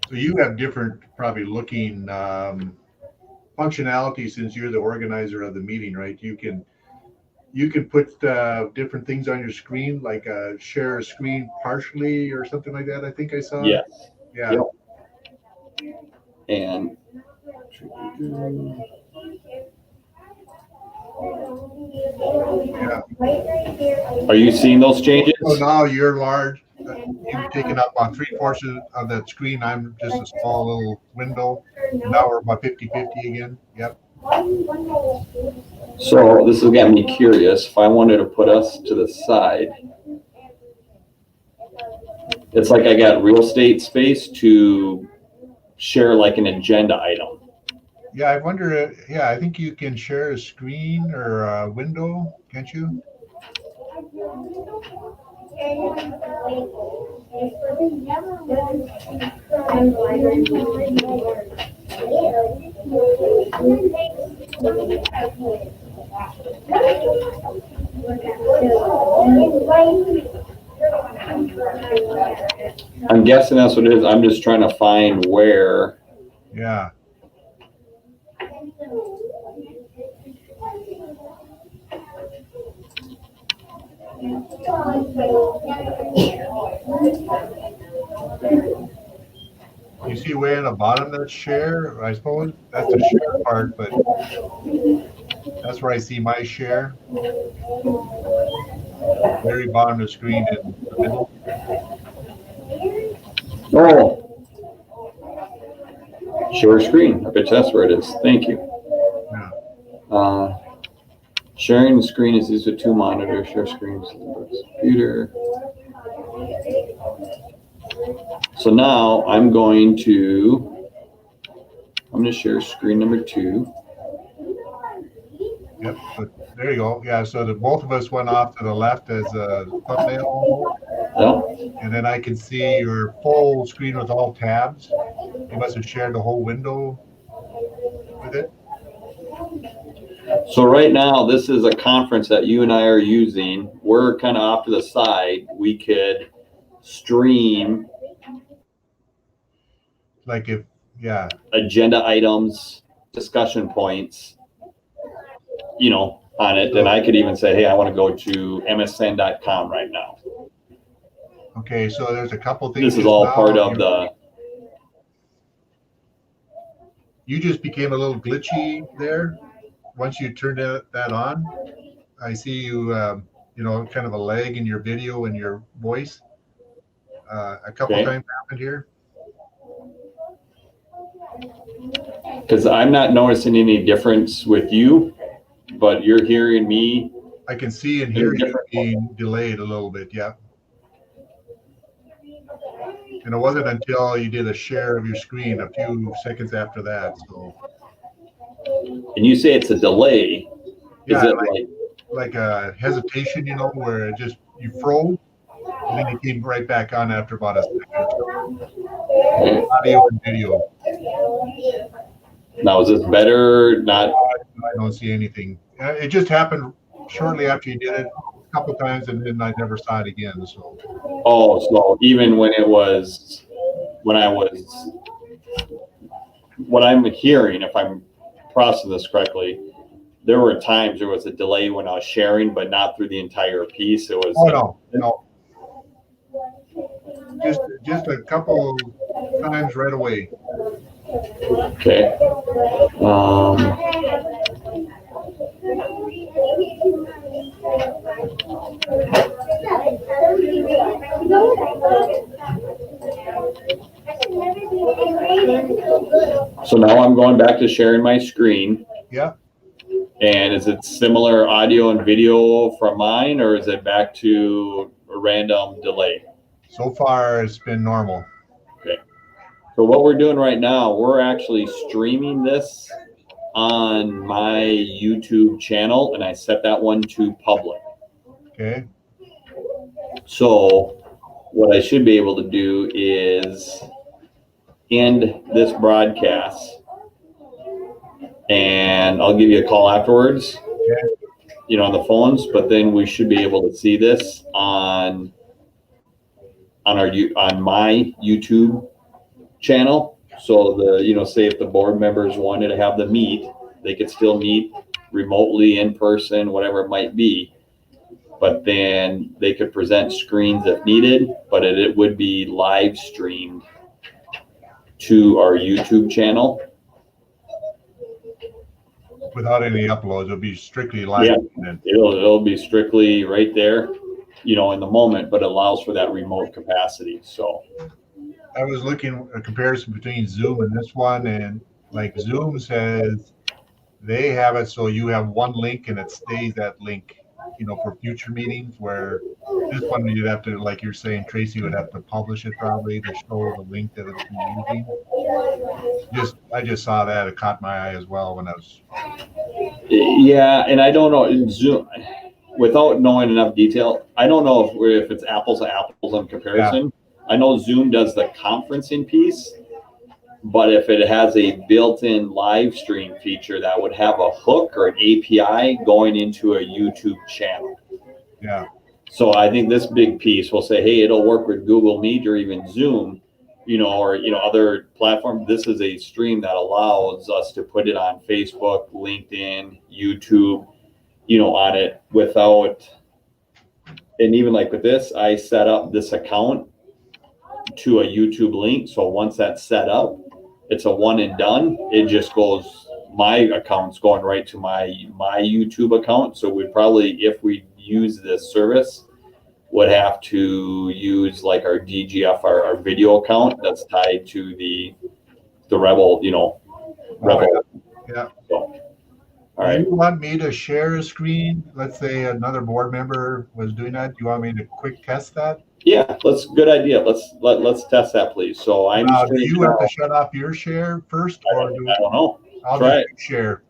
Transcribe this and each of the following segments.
So you have different, probably looking functionality since you're the organizer of the meeting, right? You can put different things on your screen, like share a screen partially or something like that. I think I saw. Yes. Yeah. Yep. And Yeah. are you seeing those changes? So now you're large. You've taken up about 3/4 of that screen. I'm just a small little window. Now we're about 50-50 again. Yep. So this has got me curious. If I wanted to put us to the side, it's like I got real estate space to share like an agenda item. Yeah, I wonder. Yeah, I think you can share a screen or a window, can't you? I'm guessing that's what it is. I'm just trying to find where. Yeah. You see way on the bottom that's share, I suppose that's the share part, but that's where I see my share. Very bottom of the screen in the middle. Oh, share screen. I bet that's where it is. Thank you. Yeah. Sharing the screen is used with two monitors. Share screens with the computer. So now I'm going to share screen number 2. Yep. So there you go. Yeah. So both of us went off to the left as a thumbnail. Yeah. And then I can see your full screen with all tabs. You must have shared the whole window with it. So right now, this is a conference that you and I are using. We're kind of off to the side. We could stream Like if, yeah. agenda items, discussion points, on it. And I could even say, hey, I want to go to msn.com right now. Okay, so there's a couple things. This is all part of the. You just became a little glitchy there once you turned that on. I see you, kind of a lag in your video and your voice. A couple times happened here. Because I'm not noticing any difference with you, but you're hearing me. I can see and hear you being delayed a little bit, yeah. And it wasn't until you did a share of your screen a few seconds after that. So. And you say it's a delay. Yeah, is it like a hesitation, where it just you froze, and then you came right back on after about a second. So. Audio and video. Now, is this better? Not. I don't see anything. It just happened shortly after you did it a couple times, and then I never saw it again. So. Oh, so even what I'm hearing, if I'm processing this correctly, there were times there was a delay when I was sharing, but not through the entire piece. It was. Oh no. Just a couple times right away. Okay. So now I'm going back to sharing my screen. Yeah. And is it similar audio and video from mine, or is it back to a random delay? So far, it's been normal. Okay. So what we're doing right now, we're actually streaming this on my YouTube channel, and I set that one to public. Okay. So what I should be able to do is end this broadcast, and I'll give you a call afterwards, on the phones, but then we should be able to see this on my YouTube channel. So say if the board members wanted to have the meet, they could still meet remotely, in person, whatever it might be. But then they could present screens if needed, but it would be live streamed to our YouTube channel. Without any uploads, it'll be strictly live. Yeah, then. it'll be strictly right there, in the moment, but it allows for that remote capacity. So I was looking at a comparison between Zoom and this one, and like Zoom says they have it so you have one link and it stays that link, for future meetings, where this one you'd have to, like you're saying, Tracy would have to publish it probably to show the link that it's using. I just saw that. It caught my eye as well when I was. Yeah, and I don't know Zoom, without knowing enough detail, I don't know if it's apples to apples in comparison. Yeah. I know Zoom does the conferencing piece, but if it has a built-in live stream feature, that would have a hook or an API going into a YouTube channel. Yeah. So I think this big piece will say, hey, it'll work with Google Meet or even Zoom, or other platforms. This is a stream that allows us to put it on Facebook, LinkedIn, YouTube, on it without. And even like with this, I set up this account to a YouTube link. So once that's set up, it's a one and done. It just goes, my account's going right to my YouTube account. So we'd probably, if we use this service, would have to use like our DGF, our video account that's tied to the Rebel, Rebel. Yeah. So, all right. Do you want me to share a screen? Let's say another board member was doing that. Do you want me to quick test that? Yeah, good idea. Let's test that, please. So I'm. Do you have to shut off your share first, or I don't know. I'll try just share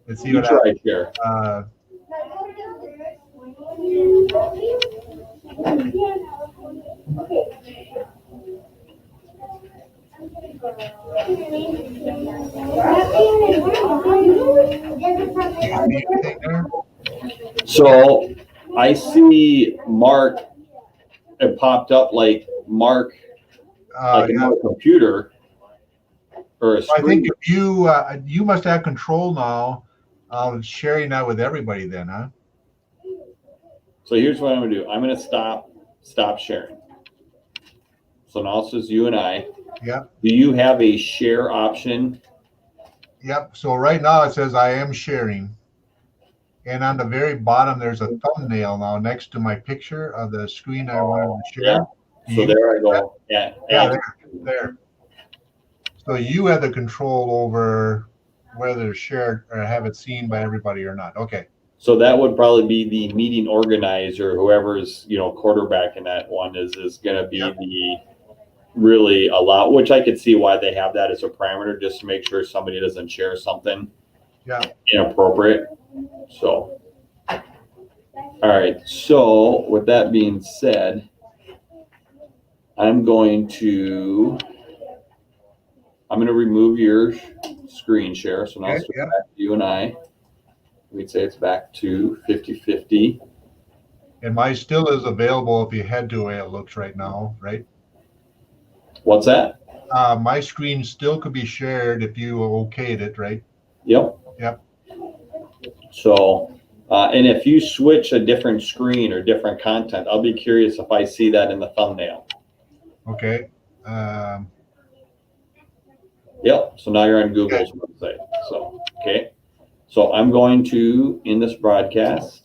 and see you what try happens. Share. Anything there? So I see Mark. It popped up like Mark, like another computer or a screen. I think if you must have control now of sharing that with everybody, then, huh? So here's what I'm gonna do. I'm gonna stop sharing. So now it's just you and I. Yep. Do you have a share option? Yep. So right now it says I am sharing. And on the very bottom, there's a thumbnail now next to my picture of the screen I wanted to share. Yeah. So there I go. Yeah. There. So you have the control over whether to share or have it seen by everybody or not. Okay. So that would probably be the meeting organizer, whoever's, quarterback in that one is going to be the really allow, which I could see why they have that as a parameter, just to make sure somebody doesn't share something inappropriate. So, all right. So with that being said, I'm going to remove your screen share. So now it's back to you and I. We'd say it's back to 50-50. And mine still is available if you head to the way it looks right now, right? What's that? My screen still could be shared if you okayed it, right? Yep. So, and if you switch a different screen or different content, I'll be curious if I see that in the thumbnail. Okay. Yep. So now you're on Google's website. So, okay. So I'm going to, in this broadcast,